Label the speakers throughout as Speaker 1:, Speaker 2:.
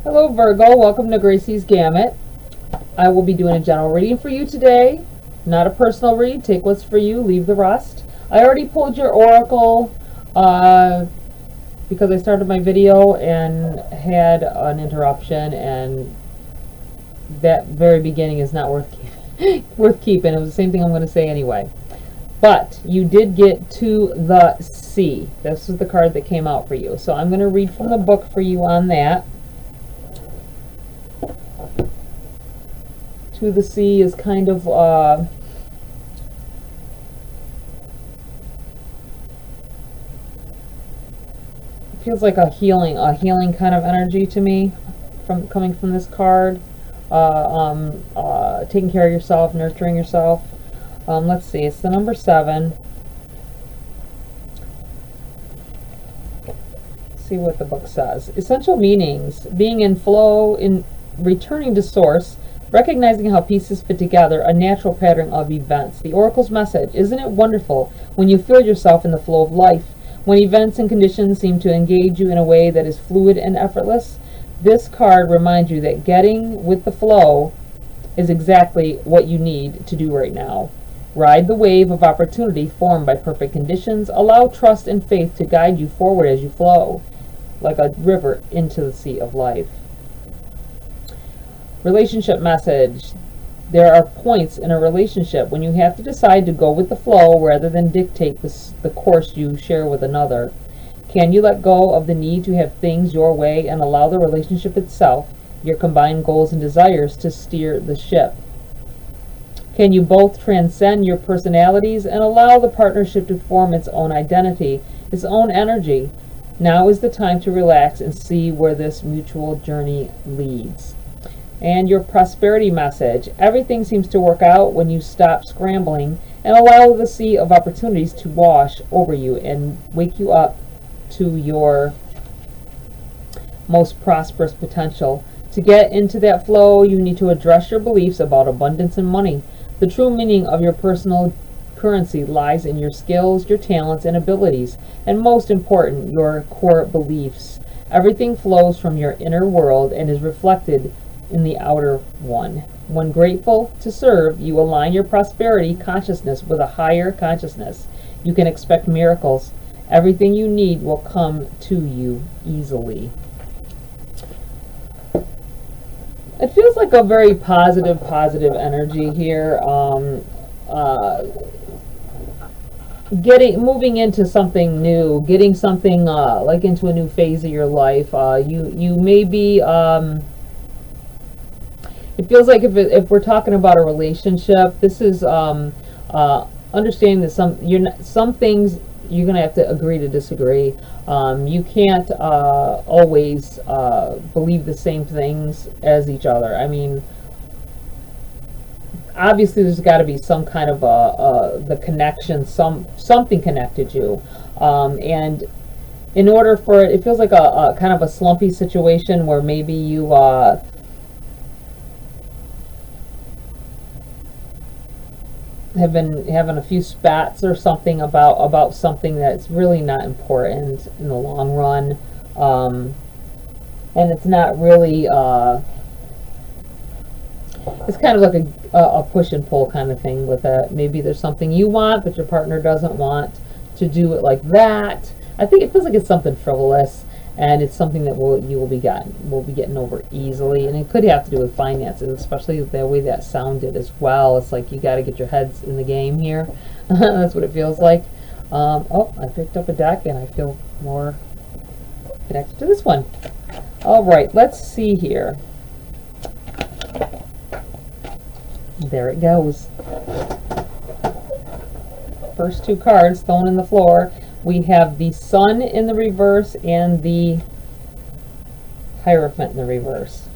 Speaker 1: Hello Virgo, welcome to GRAYCI'S Gamut. I will be doing a general reading for you today. Not a personal read, take what's for you, leave the rest. I already pulled your oracle because I started my video and had an interruption, and that very beginning is not worth keeping. It was the same thing I'm going to say anyway. But you did get to the sea. This is the card that came out for you. So I'm going to read from the book for you on that. To the sea is kind of feels like a healing kind of energy to me, coming from this card. Taking care of yourself, nurturing yourself. Let's see, it's the number 7. Let's see what the book says. Essential meanings: being in flow, in returning to source, recognizing how pieces fit together, a natural pattern of events. The oracle's message: isn't it wonderful when you feel yourself in the flow of life, when events and conditions seem to engage you in a way that is fluid and effortless? This card reminds you that getting with the flow is exactly what you need to do right now. Ride the wave of opportunity formed by perfect conditions. Allow trust and faith to guide you forward as you flow, like a river into the sea of life. Relationship message: there are points in a relationship when you have to decide to go with the flow rather than dictate the course you share with another. Can you let go of the need to have things your way and allow the relationship itself, your combined goals and desires, to steer the ship? Can you both transcend your personalities and allow the partnership to form its own identity, its own energy? Now is the time to relax and see where this mutual journey leads. And your prosperity message: everything seems to work out when you stop scrambling and allow the sea of opportunities to wash over you and wake you up to your most prosperous potential. To get into that flow, you need to address your beliefs about abundance and money. The true meaning of your personal currency lies in your skills, your talents and abilities, and most important, your core beliefs. Everything flows from your inner world and is reflected in the outer one. When grateful to serve, you align your prosperity consciousness with a higher consciousness. You can expect miracles. Everything you need will come to you easily. It feels like a very positive energy here. Moving into something new, getting something like into a new phase of your life. You may be. It feels like if we're talking about a relationship, this is understanding that some things you're gonna have to agree to disagree. You can't always believe the same things as each other. I mean, obviously there's got to be some kind of the connection, something connected you, and in order for it feels like a kind of a slumpy situation where maybe you have been having a few spats or something about something that's really not important in the long run, and it's not really it's kind of like a push and pull kind of thing with it. Maybe there's something you want but your partner doesn't want to do it like that. I think it feels like it's something frivolous, and it's something that you will be getting over easily, and it could have to do with finances, especially the way that sounded as well. It's like you got to get your heads in the game here. That's what it feels like. Oh, I picked up a deck and I feel more connected to this one. All right, let's see here. There it goes. First 2 cards thrown in the floor. We have the Sun in the reverse and the Hierophant in the reverse.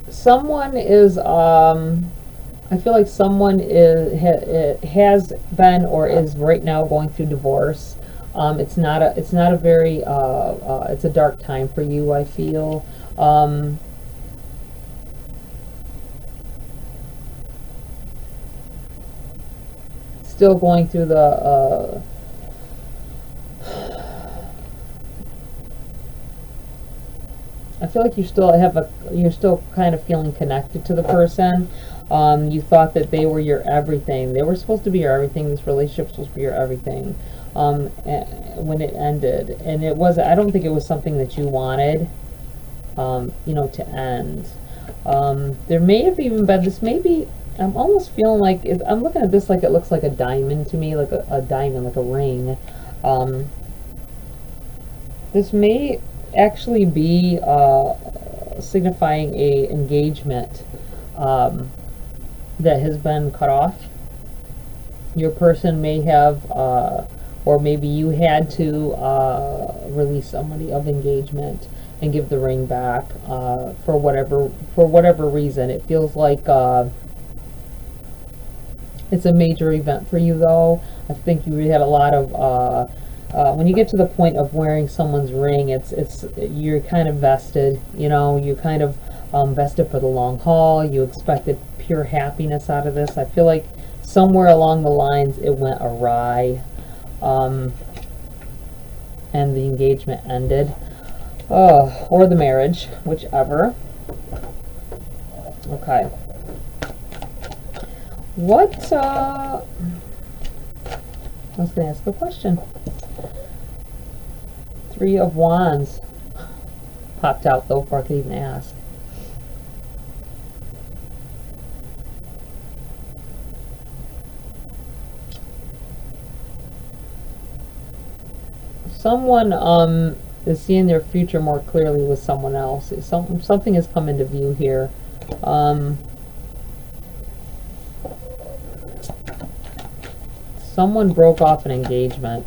Speaker 1: Someone is, I feel like someone has been or is right now going through divorce. It's not a very, it's a dark time for you, I feel. still going through the I feel like you still you're still kind of feeling connected to the person. You thought that they were your everything. They were supposed to be your everything. This relationship was supposed to be your everything. When it ended, and it was, I don't think it was something that you wanted, you know, to end. There may have even been, this may be, I'm almost feeling like, I'm looking at this like it looks like a diamond to me, like a diamond, like a ring. This may actually be signifying a engagement that has been cut off. Your person may have, or maybe you had to release somebody of engagement and give the ring back for whatever reason. It feels like it's a major event for you, though. I think you really had a lot of when you get to the point of wearing someone's ring, you're kind of vested. You know, you're kind of vested for the long haul. You expected pure happiness out of this. I feel like somewhere along the lines it went awry, and the engagement ended, or the marriage, whichever. Okay. What, I was going to ask a question. 3 of Wands popped out, though, before I could even ask. Someone is seeing their future more clearly with someone else. Something has come into view here. Someone broke off an engagement.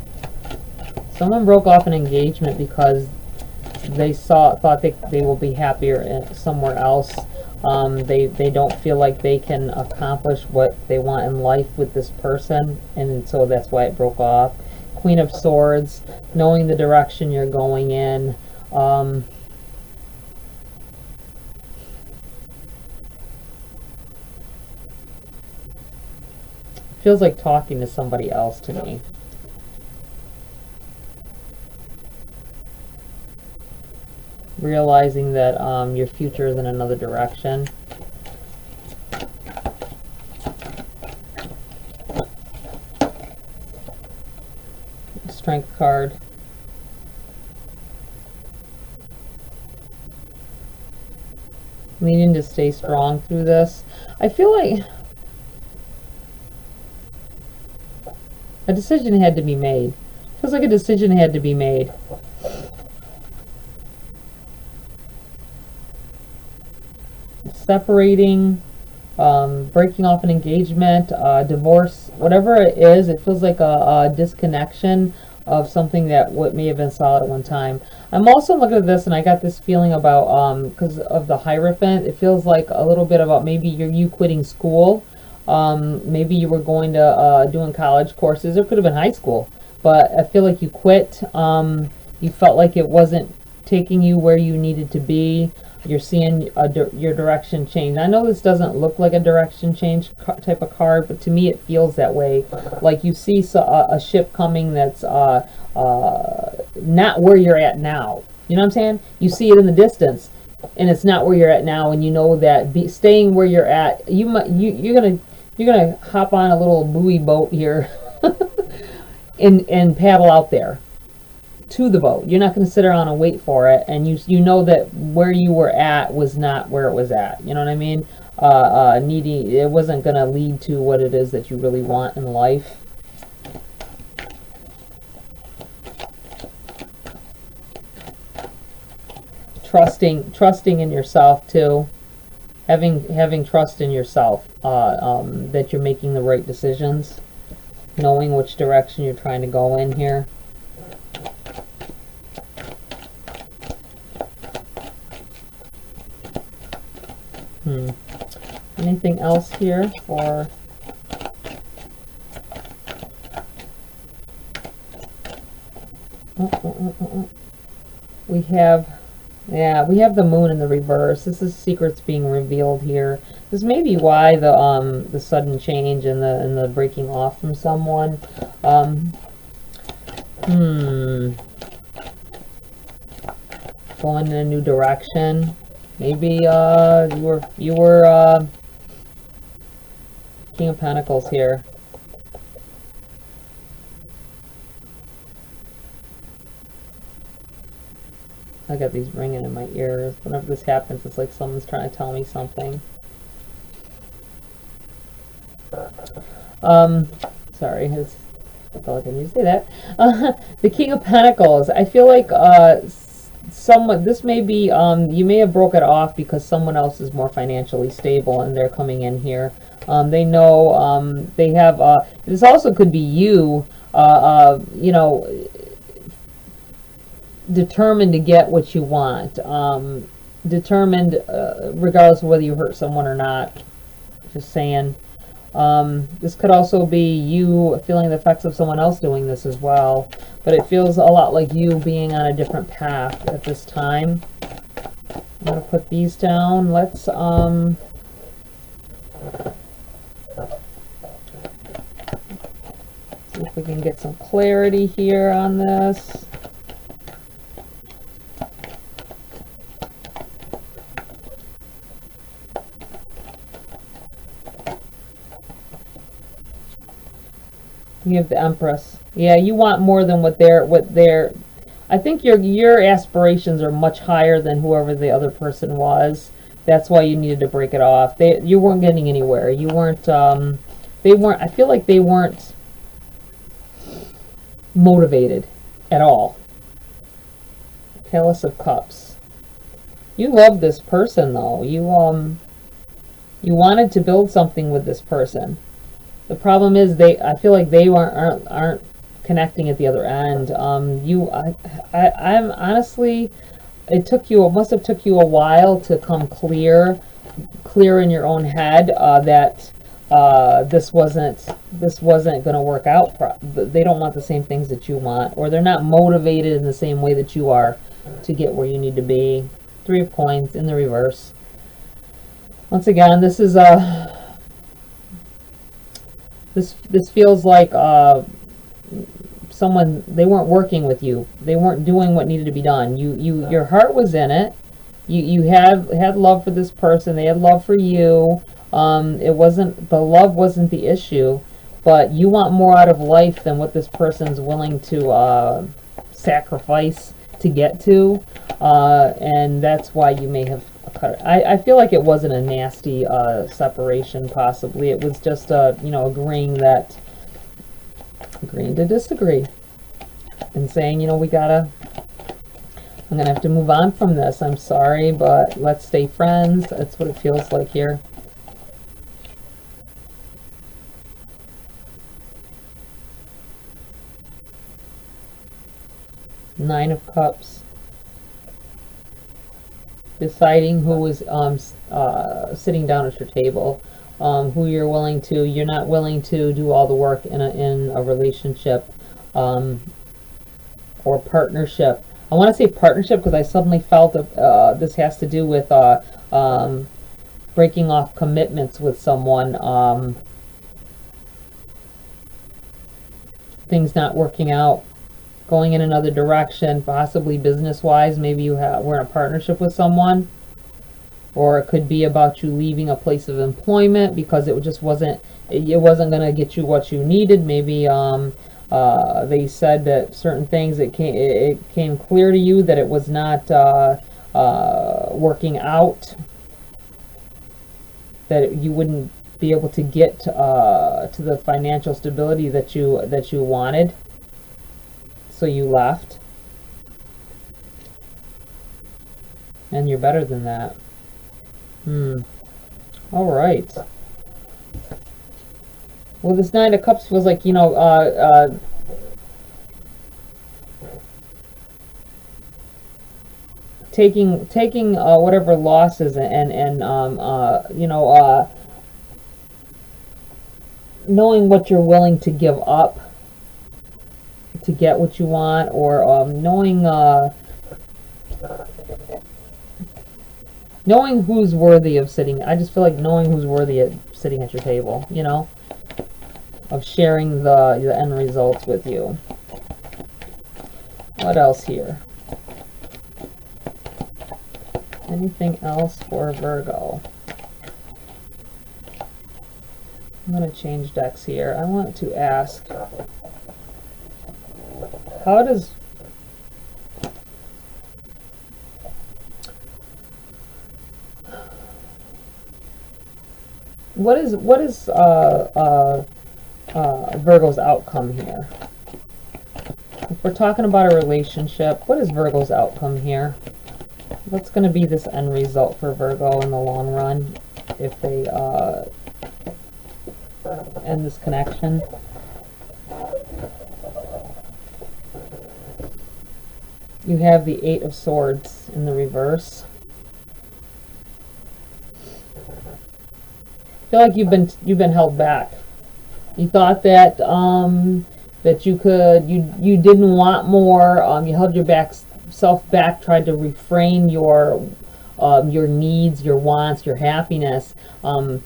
Speaker 1: Someone broke off an engagement because they thought they will be happier somewhere else. They don't feel like they can accomplish what they want in life with this person, and so that's why it broke off. Queen of Swords, knowing the direction you're going in. Feels like talking to somebody else to me. Realizing that your future is in another direction. Strength card. Needing to stay strong through this. I feel like a decision had to be made. Feels like a decision had to be made. Separating, breaking off an engagement, divorce, whatever it is, it feels like a disconnection of something that what may have been solid at one time. I'm also looking at this and I got this feeling about, because of the Hierophant, it feels like a little bit about maybe you quitting school. Maybe you were going to doing college courses. It could have been high school, but I feel like you quit. You felt like it wasn't taking you where you needed to be. You're seeing your direction change. I know this doesn't look like a direction change type of card, but to me it feels that way. Like you see a ship coming that's not where you're at now. You know what I'm saying? You see it in the distance, and it's not where you're at now, and you know that staying where you're at, you're gonna hop on a little buoy boat here and paddle out there to the boat. You're not going to sit around and wait for it, and you know that where you were at was not where it was at. You know what I mean? It wasn't going to lead to what it is that you really want in life. Trusting in yourself too. Having trust in yourself, that you're making the right decisions, knowing which direction you're trying to go in here. Anything else here for we have Yeah, we have the moon in the reverse. This is secrets being revealed here. This may be why the sudden change and the breaking off from someone. Going in a new direction. Maybe you were King of Pentacles here. I got these ringing in my ears. Whenever this happens, it's like someone's trying to tell me something. Sorry, I felt like I need to say that. The King of Pentacles. I feel like someone, this may be, you may have broke it off because someone else is more financially stable and they're coming in here. They know, they have, this also could be you, you know, determined to get what you want. Determined, regardless of whether you hurt someone or not. Just saying. This could also be you feeling the effects of someone else doing this as well, but it feels a lot like you being on a different path at this time. I'm going to put these down. Let's see if we can get some clarity here on this. You have the Empress. Yeah, you want more than what they're I think your aspirations are much higher than whoever the other person was. That's why you needed to break it off. You weren't getting anywhere. You weren't they weren't, I feel like they weren't motivated at all. Palace of Cups. You love this person though. You wanted to build something with this person. The problem is I feel like they aren't connecting at the other end. I'm honestly, it must have took you a while to come clear in your own head that this wasn't going to work out. They don't want the same things that you want, or they're not motivated in the same way that you are to get where you need to be. 3 of Coins in the reverse. Once again, this is this feels like someone, they weren't working with you. They weren't doing what needed to be done. Your heart was in it. You had love for this person. They had love for you. It wasn't, the love wasn't the issue, but you want more out of life than what this person's willing to sacrifice to get to, and that's why you may have cut it. I feel like it wasn't a nasty separation. Possibly it was just you know, agreeing to disagree and saying, you know, I'm gonna have to move on from this. I'm sorry, but let's stay friends. That's what it feels like here. Nine of Cups. Deciding who is sitting down at your table, who you're not willing to do all the work in a relationship or partnership. I want to say partnership because I suddenly felt that this has to do with breaking off commitments with someone, things not working out, going in another direction, possibly business-wise. Maybe were in a partnership with someone, or it could be about you leaving a place of employment because it just wasn't going to get you what you needed. Maybe they said that certain things, it came clear to you that it was not working out, that you wouldn't be able to get to the financial stability that you wanted. So you left, and you're better than that. All right. Well, this Nine of Cups feels like, you know, taking whatever losses and you know, knowing what you're willing to give up to get what you want, or knowing knowing who's worthy of sitting. I just feel like knowing who's worthy of sitting at your table, you know, of sharing the end results with you. What else here? Anything else for Virgo? I'm going to change decks here. I want to ask, how does what is Virgo's outcome here? If we're talking about a relationship, what is Virgo's outcome here? What's going to be this end result for Virgo in the long run if they end this connection? You have the Eight of Swords in the reverse. I feel like you've been held back. You thought that that you didn't want more. You held yourself back, tried to refrain your needs, your wants, your happiness,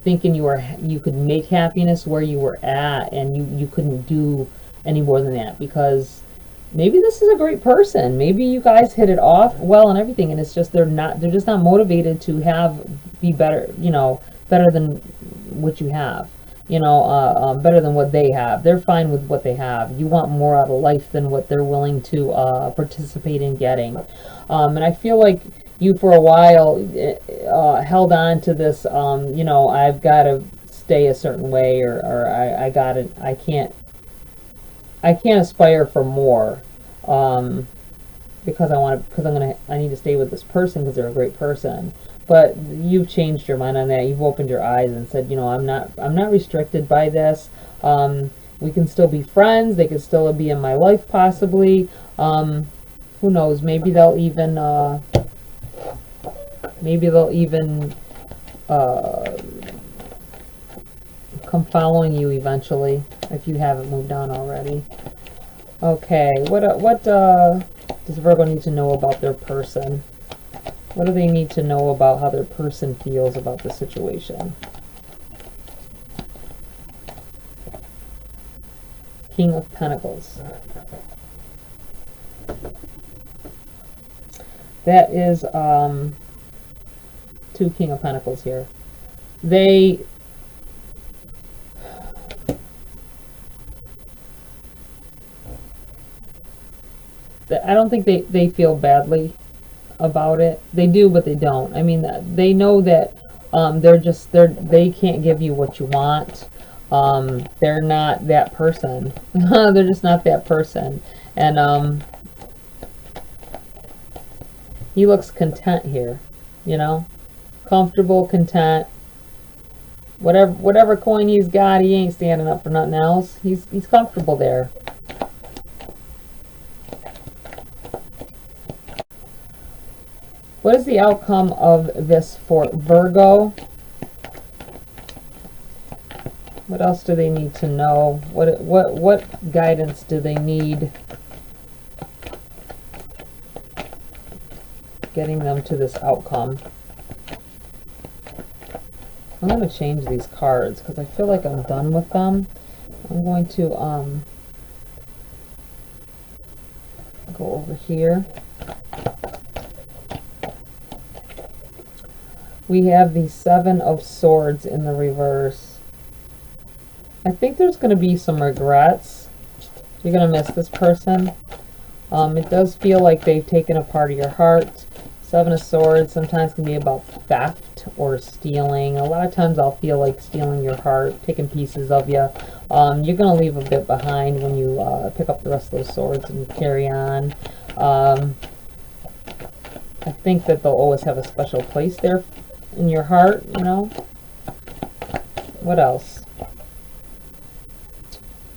Speaker 1: thinking you could make happiness where you were at, and you couldn't do any more than that, because maybe this is a great person. Maybe you guys hit it off well and everything, and it's just they're just not motivated to be better, you know, better than what you have, you know, better than what they have. They're fine with what they have. You want more out of life than what they're willing to participate in getting. And I feel like you for a while held on to this, you know, I've got to stay a certain way, or I can't aspire for more, because I need to stay with this person because they're a great person. But you've changed your mind on that. You've opened your eyes and said, you know, I'm not restricted by this. We can still be friends. They could still be in my life, possibly. Who knows? Maybe they'll even come following you eventually, if you haven't moved on already. Okay, what does Virgo need to know about their person? What do they need to know about how their person feels about the situation? King of Pentacles. That is 2 King of Pentacles here. I don't think they feel badly about it. They do, but they don't. I mean, they know that they can't give you what you want. They're not that person. They're just not that person. And he looks content here, you know, comfortable, content. Whatever coin he's got, he ain't standing up for nothing else. He's comfortable there. What is the outcome of this for Virgo? What else do they need to know? What guidance do they need getting them to this outcome? I'm going to change these cards because I feel like I'm done with them. I'm going to go over here. We have the Seven of Swords in the reverse. I think there's going to be some regrets. You're going to miss this person. It does feel like they've taken a part of your heart. Seven of Swords sometimes can be about theft or stealing. A lot of times I'll feel like stealing your heart, taking pieces of you. You're going to leave a bit behind when you pick up the rest of those swords and carry on. I think that they'll always have a special place there in your heart, you know. What else?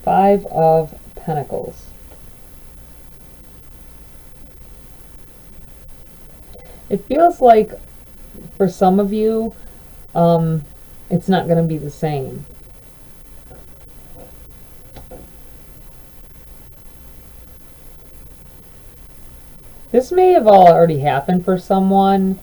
Speaker 1: Five of Pentacles. It feels like for some of you, it's not going to be the same. This may have already happened for someone.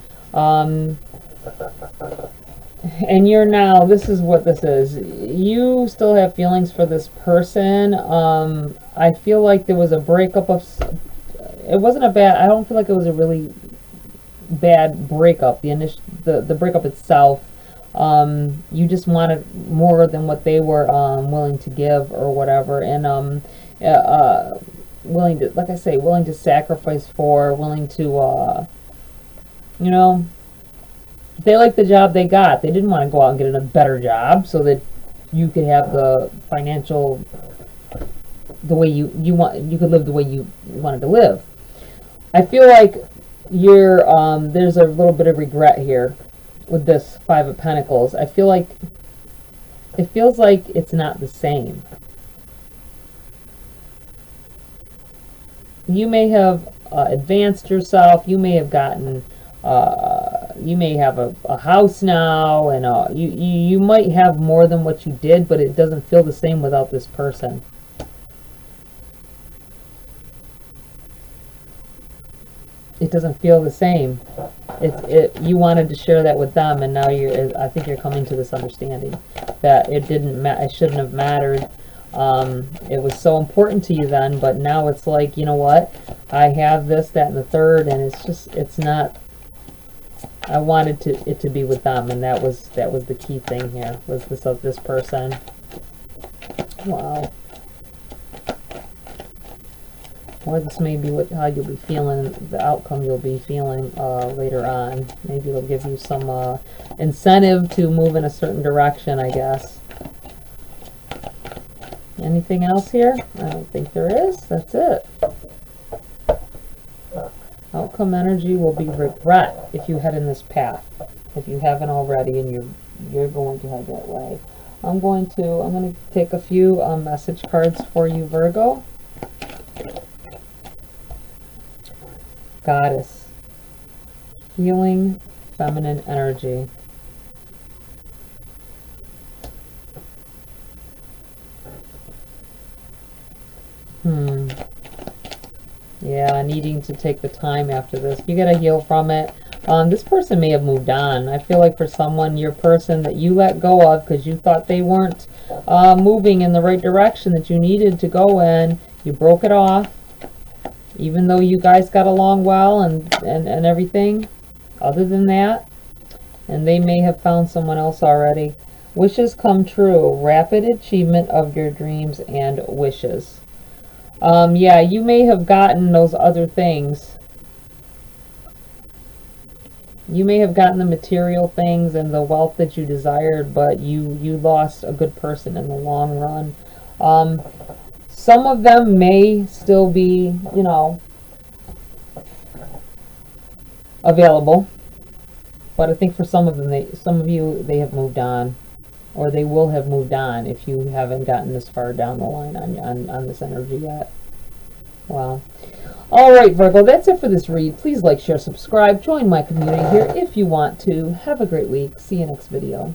Speaker 1: And you're now, this is what this is. You still have feelings for this person. I feel like there was a breakup of, it wasn't a bad, I don't feel like it was a really bad breakup. The breakup itself, you just wanted more than what they were willing to give or whatever, and willing to, like I say, willing to sacrifice for, willing to, you know, they liked the job they got. They didn't want to go out and get a better job so that you could have the financial, the way you could live the way you wanted to live. I feel like you're, there's a little bit of regret here with this Five of Pentacles. I feel like, it feels like it's not the same. You may have advanced yourself. You may have gotten, you may have a house now, and you might have more than what you did, but it doesn't feel the same without this person. It doesn't feel the same. You wanted to share that with them, and now I think you're coming to this understanding that it shouldn't have mattered. It was so important to you then, but now it's like, you know what? I have this, that, and the third, and it's not. I wanted it to be with them, and that was the key thing here, was this person. Wow. Or this may be how you'll be feeling, the outcome you'll be feeling later on. Maybe it'll give you some incentive to move in a certain direction, I guess. Anything else here? I don't think there is. That's it. Outcome energy will be regret if you head in this path. If you haven't already, and you're going to head that way. I'm going to take a few message cards for you, Virgo. Goddess, healing feminine energy. Yeah, needing to take the time after this. You gotta heal from it. This person may have moved on. I feel like for someone, your person that you let go of because you thought they weren't moving in the right direction that you needed to go in, you broke it off. Even though you guys got along well and everything, other than that, and they may have found someone else already. Wishes come true. Rapid achievement of your dreams and wishes. Yeah, you may have gotten those other things. You may have gotten the material things and the wealth that you desired, but you lost a good person in the long run. Some of them may still be, you know, available, but I think for some of them, they have moved on, or they will have moved on if you haven't gotten this far down the line on this energy yet. Wow. All right, Virgo, that's it for this read. Please like, share, subscribe, join my community here if you want to. Have a great week. See you next video.